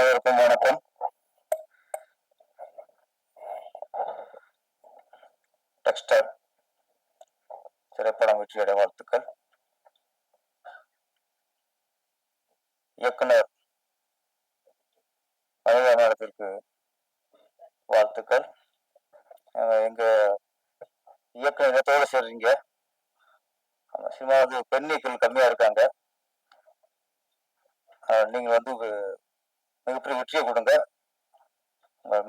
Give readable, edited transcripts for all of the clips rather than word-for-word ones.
அனைவருக்கும் வணக்கம். டெக்ஸ்டர் திரைப்படம் வெற்றியடைய வாழ்த்துக்கள். இயக்குனர் மனிதநேயத்திற்கு வாழ்த்துக்கள். எங்க இயக்குனர் இடத்தோடு சேர்றீங்க. சினிமா பெண்ணியக்கள் கம்மியா இருக்காங்க. நீங்க மிகப்பெரிய வெற்றியை கொடுங்க.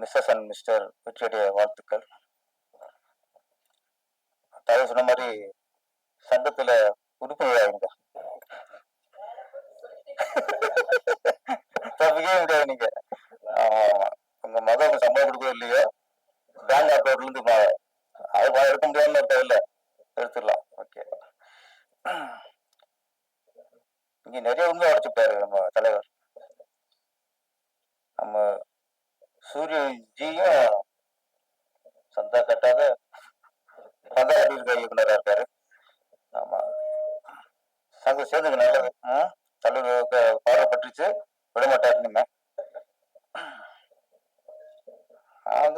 மிஸ்ஸஸ் அண்ட் மிஸ்டர் வெற்றியுடைய வாழ்த்துக்கள். தயவு சொன்ன மாதிரி சங்கத்துல உறுப்பினராக தப்பிக்கவே முடியாது. நீங்க உங்க மதம் சம்பளம் கொடுக்கவே இல்லையோ பேங்க் அக்கௌண்ட்ல இருந்து அது எடுக்க முடியாதுன்னு இல்ல, எடுத்துடலாம். ஓகே, இங்க நிறைய உண்மை உடைச்சுப்பாரு நம்ம தலைவர். நம்ம சூரியஜியும் சந்தா கட்டாத பந்தாடி இருக்க இயக்குனரா இருக்காரு. ஆமா, சங்க சேர்ந்துக்கு நல்லது. தலைவருக்கு பாடப்பட்டுச்சு, விடமாட்டாரு. இனிமே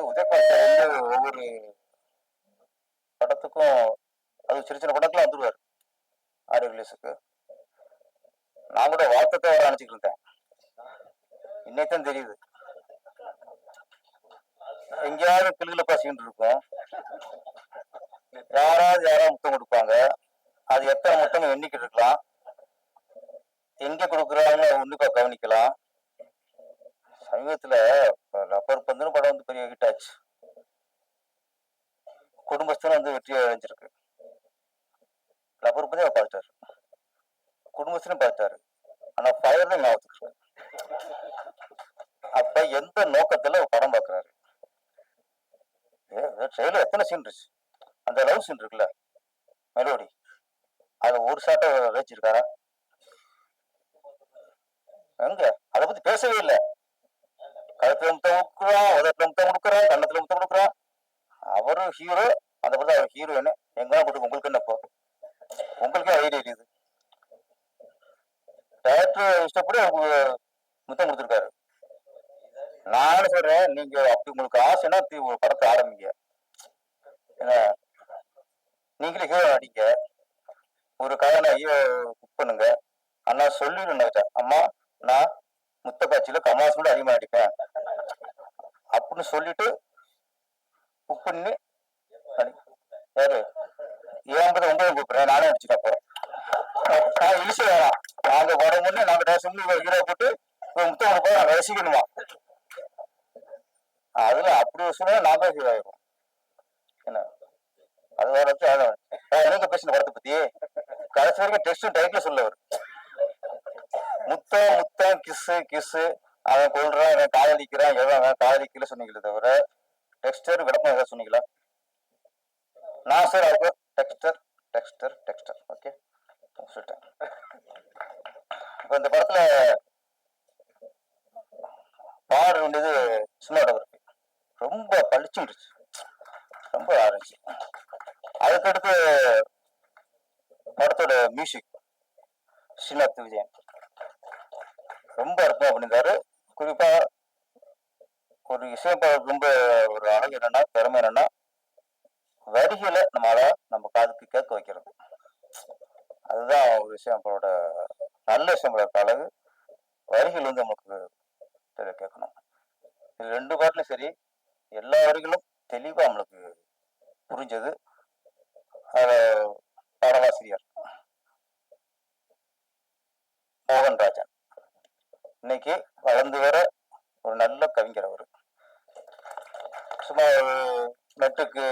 உதயகாந்த் ஒவ்வொரு படத்துக்கும் அது சின்ன சின்ன படத்துலாம் வந்துருவாரு ஆடியோ ரிலீஸுக்கு. நான் கூட வாழ்த்தத்தை வர நினைச்சிட்டு இருந்தேன். இன்னைத்தான் தெரியுது எங்கேயாவது கிளிகள பசிக்கிட்டு இருக்கும். யாராவது முத்தம் கொடுப்பாங்க. அது எத்தனை முத்தம் எண்ணிக்கிட்டு இருக்கலாம், எங்க கொடுக்குறாங்கன்னு உன்னிப்பா கவனிக்கலாம். சமீபத்துல ரப்பர் பந்துன்னு படம் பெரிய ஹிட் ஆச்சு. குடும்பஸ்தனும் வெற்றி அடைஞ்சிருக்கு. ரப்பர் பந்தே பார்த்தாரு, குடும்பஸ்தனும் பார்த்தாரு. ஆனா ஃபயர் தான் ஞாபகத்துக்கு. அப்ப எந்த நோக்கத்துல படம் பார்க்கிறாரு? ட்ரெயிலர் எத்தனை சீன் இருந்துச்சு. அந்த லவ் சீன் இருக்குல்ல, மெலோடி, அது ஒரு சாட்டை வச்சிருக்காரா? எங்க அதை பத்தி பேசவே இல்லை. கழுத்துல முத்தம் கொடுக்குறான், உதத்துல முத்தம் கொடுக்குறான், கண்ணத்துல முத்தம் கொடுக்குறான். அவரும் ஹீரோ, அந்த படத்தை அவர் ஹீரோன்னு எங்க கொடுக்கும். உங்களுக்கு என்னப்போ, உங்களுக்கே ஐடியா இருக்குது. டேரக்டர் இஷ்டப்படி அவங்க முத்தம் கொடுத்துருக்காரு. நானும் சொல்றேன், நீங்க அப்படி உங்களுக்கு ஆசைன்னா ஒரு படத்தை ஆரம்பிங்க. நீங்களே ஹீரோ அடிங்க, ஒரு கதையை புக் பண்ணுங்க. அண்ணா சொல்லிடுங்க, அம்மா நான் முத்த காட்சியில கமாஸ் கூட அதிகமா அடிப்பேன் அப்படின்னு சொல்லிட்டு புக் பண்ணி யாரு ஏன் உங்களும் கூப்பிடுறேன், நானே அடிச்சுக்க போறேன். நான் இழிச்சு வேணாம், நாங்க வர முன்னே நாங்க டேஷன் ஹீரோ போட்டு முத்தம் கொடுப்போம், நாங்க ரசிக்கணுமா? அதுல அப்படி ஒரு சூழ்நிலை நாங்க ஹீரோ ஆயிடும். என்ன அது வேற நீங்க பேசின படத்தை பத்தி கடைசி வரைக்கும் டெக்ஸ்டும் டைட்டில் சொல்லவர். முத்தம் முத்தம் கிஸ்ஸு கிஸ்ஸு, அவன் கொள்றான், அவன் காதலிக்கிறான், எவன் காதலிக்கல சொன்னீங்களே தவிர டெக்ஸ்டர் விளக்கம் ஏதாவது சொன்னீங்களா? நான் சார் அவங்க டெக்ஸ்டர் டெக்ஸ்டர் டெக்ஸ்டர் ஓகே சொல்லிட்டேன். இப்ப இந்த படத்துல பாட வேண்டியது சினிமாட்டோகிராஃபி ரொம்ப பளிச்சுருச்சு, ரொம்ப ஆரம்பிச்சு. அதுக்கடுத்து படத்தோட மியூசிக் ஸ்ரீநாத் விஜயன் ரொம்ப அர்த்தம் பண்ணியிருந்தாரு. குறிப்பா ஒரு இசையமைப்பாளருக்கு ரொம்ப ஒரு அழகு என்னன்னா, திறமை என்னன்னா, வரிகளை நம்ம காதுக்கு கேட்க வைக்கிறது. அதுதான் ஒரு இசையமைப்பாளோட நல்ல இசையமைப்பாளருக்கு அழகு. வரிகள் நமக்கு கேட்கணும். இது ரெண்டு பாட்டிலும் சரி, எல்லா வரிகளும் தெளிவா நம்மளுக்கு புரிஞ்சது. பாடலாசிரியர் மோகன்ராஜன் இன்னைக்கு வளர்ந்து வர ஒரு நல்ல கவிஞர். அவரு சும்மா நெட்டுக்கு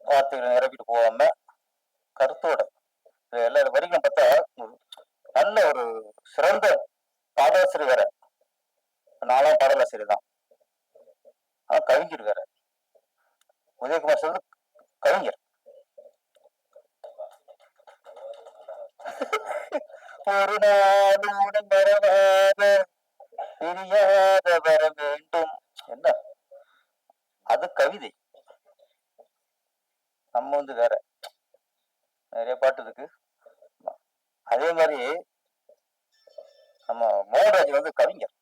வார்த்தைகளை நிரப்பிட்டு போகாம கருத்தோட எல்லா வரிகளும் பார்த்தா நல்ல ஒரு சிறந்த பாடலாசிரியர் வேற. நானும் பாடலாசிரியர் தான், ஆனா கவிஞர் வேற. உதயகுமார் சொல்றது கவிஞர். ஒரு நாளுடன் வரவாத பிரியாத வர வேண்டும், என்ன அது கவிதை. நம்ம வேற நிறைய பாட்டு இருக்கு. அதே மாதிரி நம்ம மோகன்ராஜ் கவிஞர்.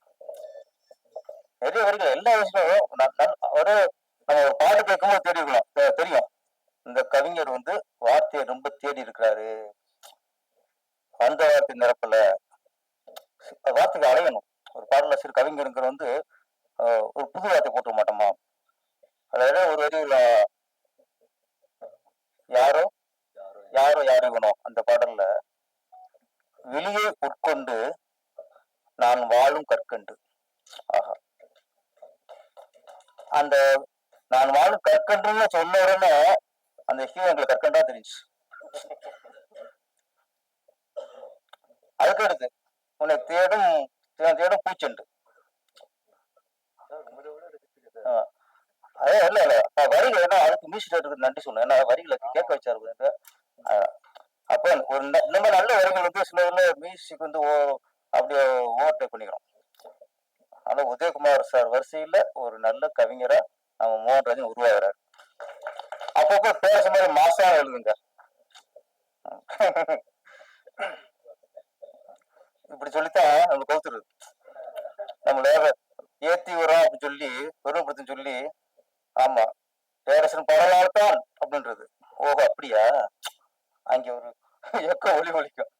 நிறைய வரிகள் எல்லா வயசுலயும் ஒரு நம்ம ஒரு பாட்டு கேட்கும்போது தேடி இருக்கலாம் தெரியும் இந்த கவிஞர் வந்து வார்த்தையை ரொம்ப தேடி இருக்கிறாரு. அந்த வார்த்தை நிரப்பல வார்த்தைக்கு அலையணும். ஒரு பாடலாசிரியர் கவிஞருங்கிற வந்து ஒரு புது வார்த்தை போட்ட மாட்டோமா? அதாவது ஒரு வரியில யாரோ யாரோ யார் இவனோ அந்த பாடல்ல வெளியே உட்கொண்டு நான் வாழும் கற்கண்டு. ஆஹா, அந்த நான் வாழும் கற்கண்டுன்னு சொன்ன உடனே அந்த ஹீரோ எங்களுக்கு கற்கண்டா தெரிஞ்சு. அதுக்கு அடுத்து உன்னை தேடும் தேடும் பூச்செண்டு. அதே இல்ல இல்ல வரிகள் ஏன்னா அதுக்கு மியூசிக் டேரக்டருக்கு நன்றி சொன்னேன். ஏன்னா வரிகளை கேட்க வச்சாரு. அப்போ ஒரு இந்த மாதிரி நல்ல வரிகள் வந்து சில இதுல மியூசிக் வந்து அப்படியே ஓவர்டேக் பண்ணிக்கிறோம். ஆனா உதயகுமார் சார் வரிசையில ஒரு நல்ல கவிஞரா நம்ம மோகன்ராஜன் உருவாகிறார். அப்பப்போ பேச மாதிரி மாசா எழுதுங்க. இப்படி சொல்லித்தான் நம்ம கவுத்துருது. நம்மள ஏத்தி வரோம் அப்படின்னு சொல்லி பெருமைப்படுத்துன்னு சொல்லி ஆமா பேரரசன் பரவாயில்தான் அப்படின்றது. ஓஹோ அப்படியா, அங்க ஒரு எக்க ஒளி ஒலிக்கும்.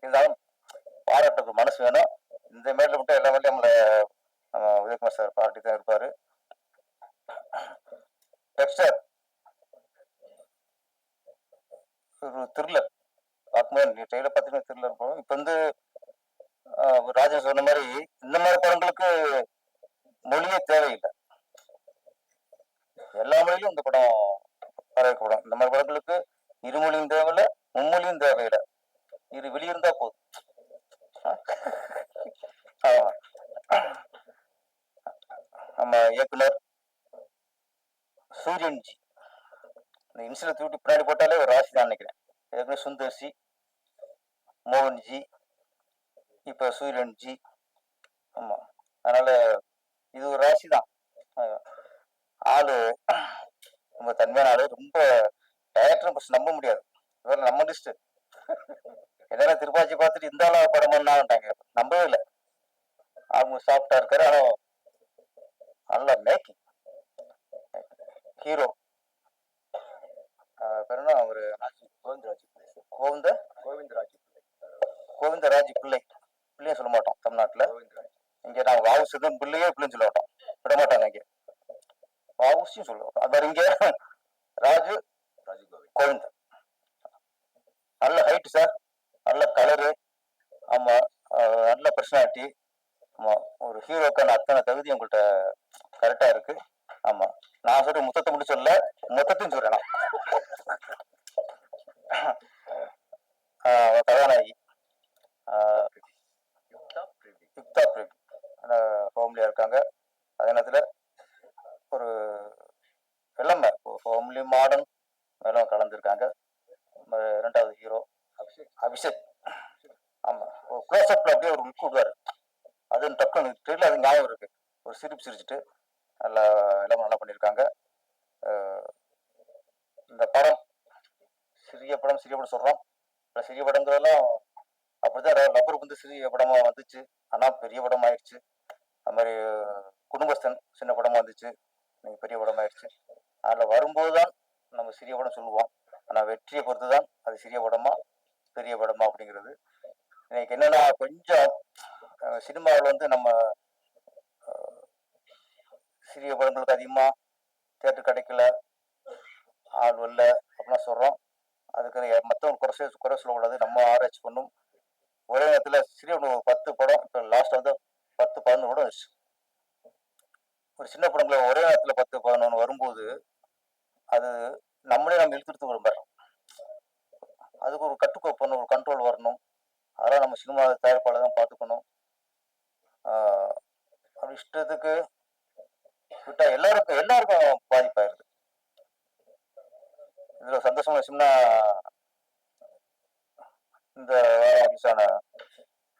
இருந்தாலும் பாராட்டுறது மனசு வேணும். இந்த மேல மட்டும் எல்லா மேலேயும் நம்மள உதயகுமார் சார் பாராட்டி தான் இருப்பாரு. டெக்ஸ்டர் ஒரு த்ரில்லர் பார்க்கும்போது நீ ட்ரெயில பார்த்தீங்கன்னா த்ரில்லர் போகும். இப்போ வந்து ராஜன் சொன்ன மாதிரி இந்த மாதிரி படங்களுக்கு மொழியே தேவையில்லை. எல்லா மொழியிலும் இந்த படம் வரவேற்கப்படும். இந்த மாதிரி படங்களுக்கு இருமொழியும் தேவையில்லை, மும்மொழியும் தேவையில்லை, இரு வெளியிருந்தா போதும். நம்ம இயக்குனர் சூரியன்ஜி இந்த இன்சில தூட்டி பின்னாடி போட்டாலே ஒரு ராசி தான் நினைக்கிறேன். ஏற்கனவே சுந்தர்சி, மோகன்ஜி, இப்ப சூரியன்ஜி. ஆமா, அதனால இது ஒரு ராசி தான். ஆளு ரொம்ப தன்மையான ஆளு. ரொம்ப டேரக்டர் ஃபர்ஸ்ட் நம்ப முடியாது. இவர் நம்ம லிஸ்ட் எதனா திருப்பாச்சி பார்த்துட்டு இந்த ஆளா படம் பண்ணாட்டாங்க, நம்பவே இல்லை. அவங்க சாஃப்டா இருக்காரு. ஆனா நல்ல மேக்கிங். ஹீரோ பேருனா அவரு கோவிந்தராஜ் பிள்ளை. பிள்ளைய சொல்ல மாட்டோம் தமிழ்நாட்டுல. இங்க நான் வாவு சிதன் பிள்ளையே பிள்ளைன்னு சொல்ல மாட்டோம், விட மாட்டாங்க. இங்க வாவுசியும் சொல்லுவோம். அது மாதிரி இங்க ராஜு கோவிந்த். நல்ல ஹைட் சார், நல்ல கலரு. ஆமா, நல்ல பர்சனாலிட்டி. ஆமா, ஒரு ஹீரோக்கான அத்தனை தகுதி உங்கள்கிட்ட கரெக்டா இருக்கு. ஆமா, நான் சொல்ற முத்தத்தை மட்டும் சொல்ல, மொத்தத்தையும் சொல்றேன். கதாநாயகி யுக்தா பிரீத் ஹோம்லியா இருக்காங்க. அதே நேரத்தில் ஒரு இளமை ஹோம்லி மாடர்ன் மேலும் கலந்துருக்காங்க. இரண்டாவது ஹீரோ அபிஷேக். ஆமா, க்ளோஸ் அப்ல அப்படியே ஒரு லுக் விடுவாரு. அது டக்குன்னு தெரியல, அது ஞாபகம் இருக்கு. ஒரு சிரிப்பு சிரிச்சுட்டு நல்லா எல்லாமே நல்லா பண்ணியிருக்காங்க. இந்த படம் சிறிய படம் சொல்றோம். சிறிய படங்கிறதெல்லாம் அப்படிதான். லப்பர் வந்து சிறிய படமா வந்துச்சு, ஆனா பெரிய படம் ஆயிடுச்சு. அது மாதிரி குடும்பஸ்தன் சின்ன படமா வந்துச்சு, பெரிய படம் ஆயிடுச்சு. அதுல வரும்போதுதான் நம்ம சிறிய படம் சொல்லுவோம். ஆனா வெற்றியை பொறுத்துதான் அது சிறிய படமா பெரிய படமா அப்படிங்கிறது. இன்னைக்கு என்னன்னா கொஞ்சம் சினிமாவில் வந்து நம்ம சிறிய படங்களுக்கு அதிகமா தேட்டர் கிடைக்கல, ஆள் வரல அப்படின்னா சொல்றோம். அதுக்கு மற்றவங்க குறை சொல்லக்கூடாது, நம்ம ஆராய்ச்சி பண்ணும். ஒரே நேரத்துல சிறிய 10 படம், இப்ப லாஸ்ட் வந்து 10-11 கூட வந்துச்சு. ஒரு சின்ன படங்களை ஒரே நேரத்துல 10-11 வரும்போது அது நம்மளே நம்ம இழுத்துட்டு விரும்புறோம். அதுக்கு ஒரு கட்டுக்கோப்பு, ஒரு கண்ட்ரோல் வரணும். அதெல்லாம் நம்ம சினிமா தயாரிப்பாளர் தான் பார்த்துக்கணும். அப்படி இஷ்டத்துக்கு விட்டா எல்லாருக்கும் பாதிப்பாயிருது. இதுல சந்தோஷமா விஷயம்னா இந்த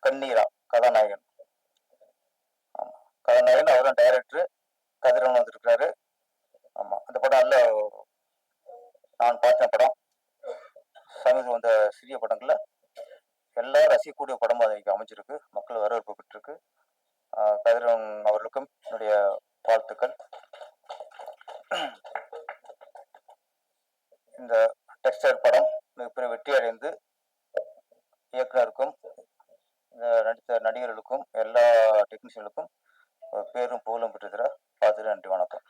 கண்ணீரா கதாநாயகன். ஆமா, கதாநாயகன் அவரும் டைரக்டர் கதிரவன் வந்துருக்காரு. ஆமா, அந்த படம் நல்ல நான் பார்த்த படம். சமீபம் வந்த சிறிய படங்கள்ல எல்லாரும் ரசிக்கக்கூடிய படமா அதுக்கு அமைஞ்சிருக்கு. மக்கள் வரவேற்பு பெற்றிருக்கு. கதிரவன் அவர்களுக்கும் என்னுடைய வாழ்த்துக்கள். இந்த டெக்ஸ்டைல் படம் மிகப்பெரிய வெற்றி அடைந்து இயக்குனருக்கும் நடித்த நடிகர்களுக்கும் எல்லா டெக்னீஷியனுக்கும் பேரும் புகழும் பெற்றுத்தர பார்த்துட்டு நன்றி, வணக்கம்.